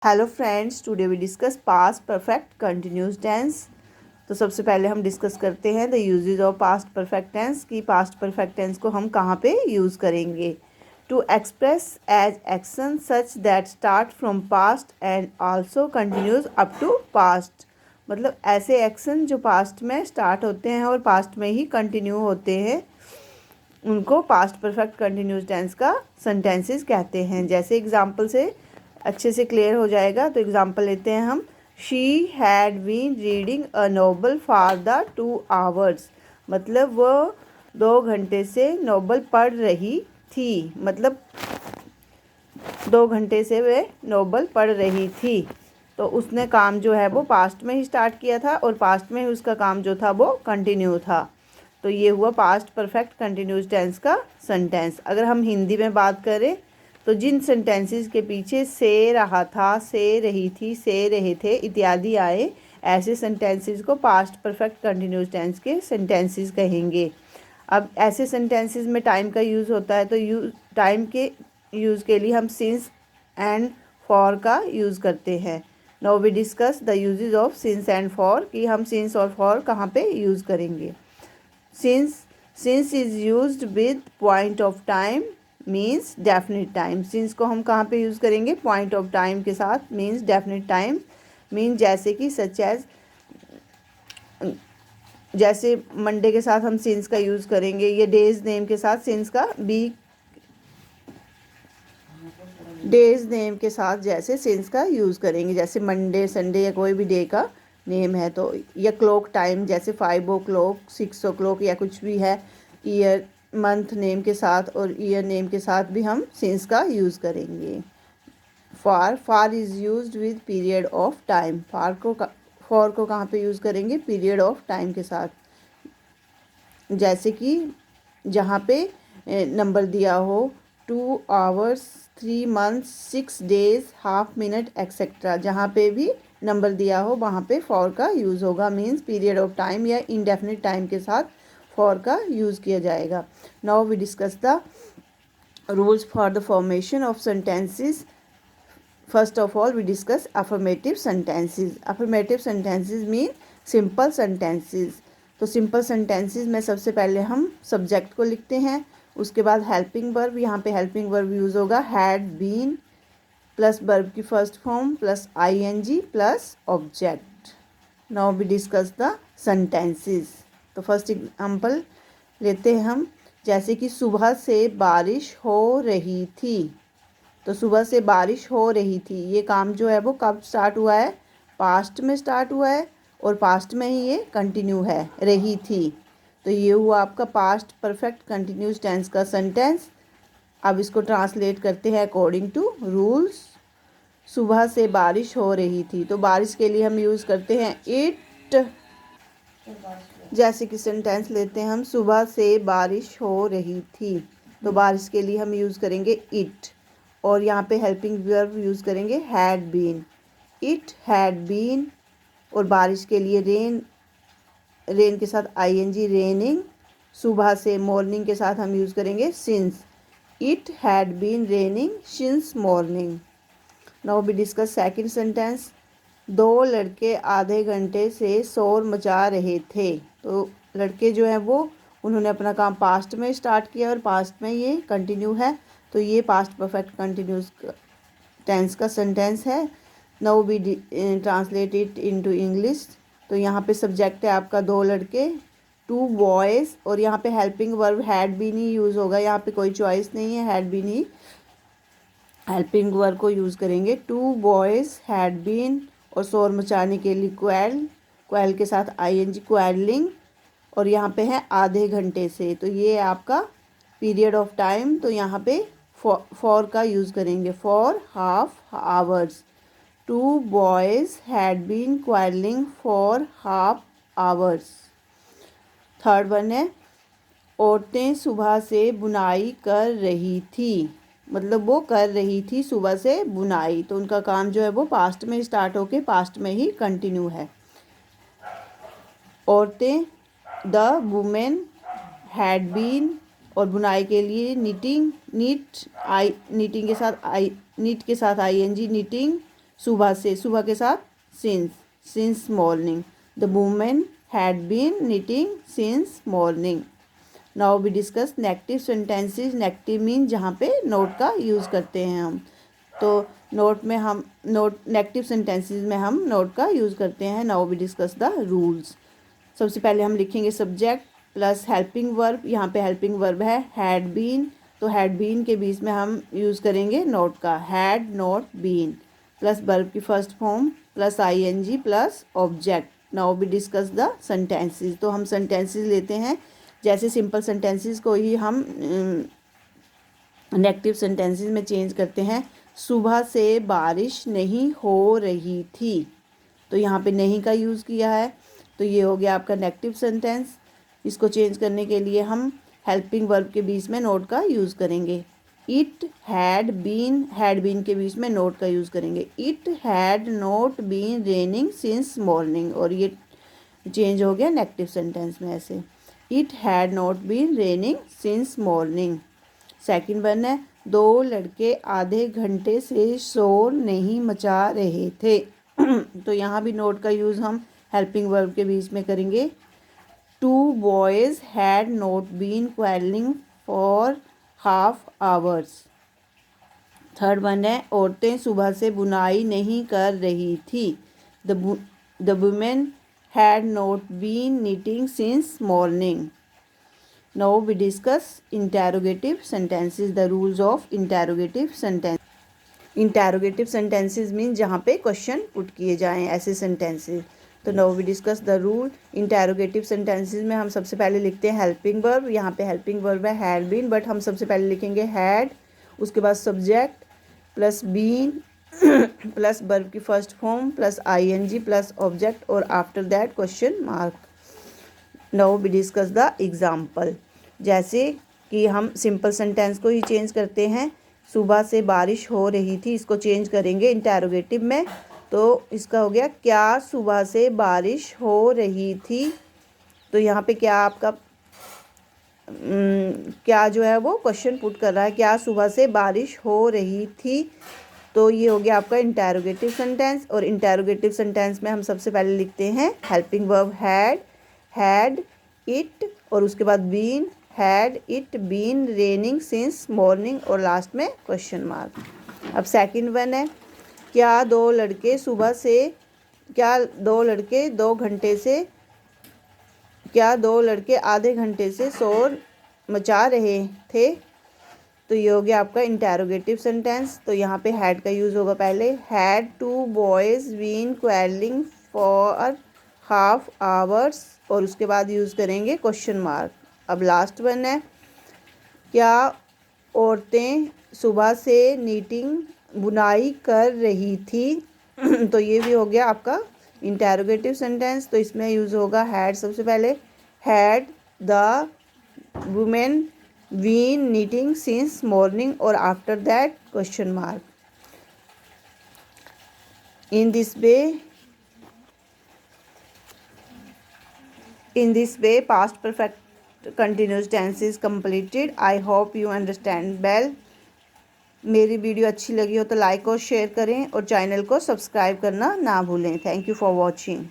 Hello friends, today we discuss past perfect continuous tense. तो सबसे पहले हम डिस्कस करते हैं the uses of past perfect tense कि पास्ट परफेक्ट टेंस को हम कहाँ पे यूज़ करेंगे। To express as action such that start from past and also continues up to past. मतलब ऐसे एक्शन जो पास्ट में स्टार्ट होते हैं और पास्ट में ही कंटिन्यू होते हैं, उनको पास्ट परफेक्ट कंटिन्यूस टेंस का सेंटेंसेस कहते हैं। जैसे एग्जांपल से अच्छे से क्लियर हो जाएगा। तो एग्जांपल लेते हैं हम। She had been reading a novel for the 2 hours. मतलब वो 2 घंटे से नोवेल पढ़ रही थी। मतलब 2 घंटे से वे नोवेल पढ़ रही थी। तो उसने काम जो है वो पास्ट में ही स्टार्ट किया था और पास्ट में ही उसका काम जो था वो कंटिन्यू था। तो ये हुआ पास्ट परफेक्ट कंटिन्यूस टेंस का सेंटेंस। अगर हम हिंदी में बात करें तो जिन सेंटेंसेस के पीछे से रहा था, से रही थी, से रहे थे इत्यादि आए, ऐसे सेंटेंसेस को पास्ट परफेक्ट कंटिन्यूस टेंस के सेंटेंसेस कहेंगे। अब ऐसे सेंटेंसेस में टाइम का यूज़ होता है, तो टाइम के यूज़ के लिए हम सिंस एंड फॉर का यूज़ करते हैं। Now we discuss the uses of since and for कि हम सिंस और फॉर कहाँ पे यूज़ करेंगे। Since is used with point of time means definite time. Since को हम कहाँ पे यूज़ करेंगे? पॉइंट ऑफ टाइम के साथ, मीन्स डेफिनेट टाइम। मीन जैसे कि सच एज, जैसे मंडे के साथ हम सिंस का यूज़ करेंगे, या डेज नेम के साथ सिंस का, वीक डेज नेम के साथ जैसे सिंस का यूज़ करेंगे, जैसे मंडे, संडे या कोई भी डे का नेम है तो। या क्लॉक टाइम, जैसे 5 o'clock, 6 o'clock या कुछ भी है। ईयर, मंथ नेम के साथ और ईयर नेम के साथ भी हम सिंस का यूज़ करेंगे। फार is used with period of time. For को कहाँ पे यूज़ करेंगे? पीरियड ऑफ टाइम के साथ। जैसे कि जहाँ पे नंबर दिया हो 2 hours, 3 months, 6 days, half minute etcetera, जहाँ पे भी नंबर दिया हो वहाँ पे फॉर का यूज़ होगा। मीन्स पीरियड ऑफ टाइम या इंडेफिनिट टाइम के साथ फॉर का यूज़ किया जाएगा। Now we discuss the rules for the formation of sentences. First of all we discuss affirmative sentences. Affirmative sentences mean simple sentences. तो simple sentences में सबसे पहले हम सब्जेक्ट को लिखते हैं, उसके बाद हेल्पिंग वर्ब। यहाँ पे हेल्पिंग वर्ब यूज़ होगा हैड बीन प्लस वर्ब की first form plus ING plus object. Now we discuss the sentences. तो फर्स्ट एग्जाम्पल लेते हैं हम। जैसे कि सुबह से बारिश हो रही थी। तो सुबह से बारिश हो रही थी, ये काम जो है वो कब स्टार्ट हुआ है? पास्ट में स्टार्ट हुआ है और पास्ट में ही ये कंटिन्यू है, रही थी। तो ये हुआ आपका पास्ट परफेक्ट कंटिन्यूस टेंस का सेंटेंस। अब इसको ट्रांसलेट करते हैं अकॉर्डिंग टू रूल्स। सुबह से बारिश हो रही थी, तो बारिश के लिए हम यूज़ करते हैं इट। जैसे कि सेंटेंस लेते हैं हम, सुबह से बारिश हो रही थी, तो बारिश के लिए हम यूज़ करेंगे इट। और यहाँ पे हेल्पिंग वर्ब यूज़ करेंगे had been. It had been. और बारिश के लिए रेन, रेन के साथ आईएनजी, रेनिंग। सुबह से, मॉर्निंग के साथ हम यूज़ करेंगे since. It had been raining since morning. Now we discuss second sentence. 2 लड़के आधे घंटे से शोर मचा रहे थे। तो लड़के जो हैं वो, उन्होंने अपना काम पास्ट में स्टार्ट किया और पास्ट में ये कंटिन्यू है। तो ये पास्ट परफेक्ट कंटिन्यूस टेंस का सेंटेंस है। Now we translate it into English. तो यहाँ पे सब्जेक्ट है आपका 2 लड़के, 2 बॉयज़। और यहाँ पे हेल्पिंग वर्ब हैड बीन ही यूज़ होगा, यहाँ पे कोई चॉइस नहीं है, हैड बीन ही हेल्पिंग वर्ब को यूज़ करेंगे। 2 बॉयज़ हैड बीन। और शोर मचाने के लिए क्वेल, क्वेल के साथ आईएनजी, क्वेलिंग। और यहाँ पे है आधे घंटे से, तो ये है आपका पीरियड ऑफ टाइम। तो यहाँ पे फॉर का यूज़ करेंगे, for half hours. 2 boys had been quelling for half hours. Third one है, औरतें सुबह से बुनाई कर रही थी। मतलब वो कर रही थी सुबह से बुनाई, तो उनका काम जो है वो पास्ट में स्टार्ट होके पास्ट में ही कंटिन्यू है। औरतें, द वुमेन हैड बीन। और बुनाई के लिए नीटिंग, नीट, आई नीटिंग के साथ आई, नीट के साथ आईएनजी, नीटिंग सुबह से, सुबह के साथ since morning. The women had been knitting since morning. Now we discuss negative sentences. Negative mean जहाँ पे नोट का यूज़ करते हैं हम। तो नेगेटिव सेंटेंसेस में हम नोट का यूज़ करते हैं। Now we discuss the rules. सबसे पहले हम लिखेंगे सब्जेक्ट प्लस हेल्पिंग वर्ब। यहाँ पे हेल्पिंग वर्ब है हैड बीन, तो हैड बीन के बीच में हम यूज़ करेंगे नोट का, had not been, plus verb की first form plus ING plus object. Now we discuss the sentences. तो हम सेंटेंसेस लेते हैं, जैसे सिंपल सेंटेंसेस को ही हम नेगेटिव सेंटेंसेस में चेंज करते हैं। सुबह से बारिश नहीं हो रही थी, तो यहाँ पे नहीं का यूज़ किया है, तो ये हो गया आपका नेगेटिव सेंटेंस। इसको चेंज करने के लिए हम हेल्पिंग वर्ब के बीच में नोट का यूज़ करेंगे। इट हैड बीन के बीच में नोट का यूज़ करेंगे। It had not been raining since morning, और ये चेंज हो गया नेगेटिव सेंटेंस में ऐसे, it had not been raining since morning. Second one है दो लड़के आधे घंटे से शोर नहीं मचा रहे थे। तो यहाँ भी नोट का यूज़ हम हेल्पिंग वर्ब के बीच में करेंगे। Two boys had not been quarrelling for half hours. Third one है औरतें सुबह से बुनाई नहीं कर रही थी। The women had not been knitting since morning. Now we discuss interrogative sentences. The rules of interrogative sentence. Interrogative sentences mean जहाँ पे क्वेश्चन पुट किए जाएं, ऐसे सेंटेंसेस। तो now we discuss the rule. Interrogative sentences में हम सबसे पहले लिखते हैं हेल्पिंग वर्ब। यहाँ पे हेल्पिंग वर्ब है हैड बीन, बट हम सबसे पहले लिखेंगे हैड, उसके बाद subject plus been plus verb की first form plus ING plus object, और after that question mark. Now we discuss the example. जैसे कि हम सिंपल सेंटेंस को ही चेंज करते हैं, सुबह से बारिश हो रही थी, इसको चेंज करेंगे इंटैरोगेटिव में। तो इसका हो गया क्या सुबह से बारिश हो रही थी। तो यहाँ पे क्या आपका क्या जो है वो क्वेश्चन पुट कर रहा है, क्या सुबह से बारिश हो रही थी। तो ये हो गया आपका इंटैरोगेटिव सेंटेंस। और इंटैरोगेटिव सेंटेंस में हम सबसे पहले लिखते हैं हेल्पिंग वर्ब हैड इट, और उसके बाद been, had it been raining since morning, और लास्ट में क्वेश्चन मार्क। अब सेकंड वन है क्या दो लड़के आधे घंटे से शोर मचा रहे थे। तो ये हो गया आपका इंटैरोगेटिव सेंटेंस। तो यहाँ पे हैड का यूज़ होगा पहले, had two boys been quarrelling for half hours, और उसके बाद यूज़ करेंगे क्वेश्चन मार्क। अब लास्ट वन है क्या औरतें सुबह से बुनाई कर रही थी। तो ये भी हो गया आपका इंटैरोगेटिव सेंटेंस। तो इसमें यूज़ होगा हैड सबसे पहले, had the women been knitting since morning, और after that question mark. In this way past perfect continuous tense is completed. I hope you understand well. मेरी वीडियो अच्छी लगी हो तो लाइक और शेयर करें, और चैनल को सब्सक्राइब करना ना भूलें। Thank you for watching.